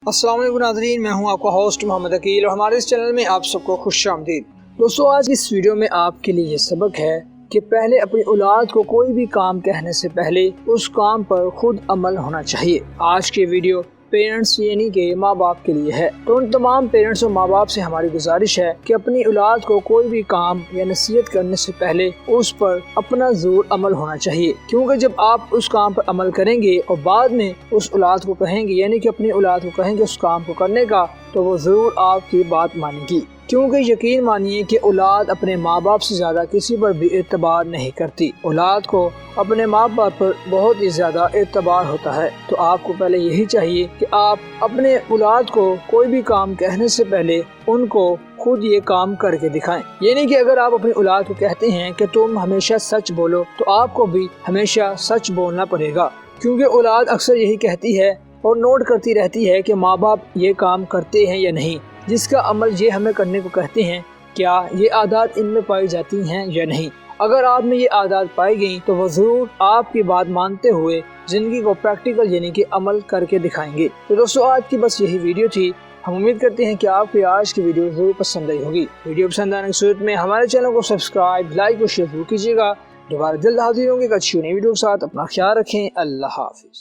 अस्सलाम वालेकुम नाज़रीन, मैं हूं आपका होस्ट मोहम्मद अकील और हमारे इस चैनल में आप सबको खुशामदीद। दोस्तों, आज इस वीडियो में आपके लिए ये सबक है कि पहले अपनी औलाद को कोई भी काम कहने से पहले उस काम पर खुद अमल होना चाहिए। आज की वीडियो पेरेंट्स यानी कि माँ बाप के लिए है। तो उन तमाम पेरेंट्स और माँ बाप से हमारी गुजारिश है कि अपनी औलाद को कोई भी काम या नसीहत करने से पहले उस पर अपना ज़रूर अमल होना चाहिए, क्योंकि जब आप उस काम पर अमल करेंगे और बाद में उस औलाद को कहेंगे यानी कि अपनी औलाद को कहेंगे उस काम को करने का, तो वो ज़रूर आपकी बात मानेगी। क्योंकि यकीन मानिए कि औलाद अपने माँ बाप से ज़्यादा किसी पर भी एतबार नहीं करती। औलाद को अपने माँ बाप पर बहुत ही ज़्यादा एतबार होता है। तो आपको पहले यही चाहिए कि आप अपने औलाद को कोई भी काम कहने से पहले उनको खुद ये काम करके दिखाएं। यानी कि अगर आप अपनी औलाद को कहते हैं कि तुम हमेशा सच बोलो, तो आपको भी हमेशा सच बोलना पड़ेगा, क्योंकि औलाद अक्सर यही कहती है और नोट करती रहती है कि माँ बाप ये काम करते हैं या नहीं, जिसका अमल ये हमें करने को कहते हैं, क्या ये आदत इनमें पाई जाती हैं या नहीं। अगर आप में ये आदत पाई गई तो वो ज़रूर आपकी बात मानते हुए ज़िंदगी को प्रैक्टिकल यानी कि अमल करके दिखाएंगे। तो दोस्तों, आज की बस यही वीडियो थी। हम उम्मीद करते हैं कि आपको आज की वीडियो ज़रूर पसंद आई होगी। वीडियो पसंद आने की सूरत में हमारे चैनल को सब्सक्राइब, लाइक और शेयर कीजिएगा। दोबारा जल्द हाजिर होंगे एक अच्छी नई वीडियो के साथ। अपना ख्याल रखें। अल्लाह हाफिज़।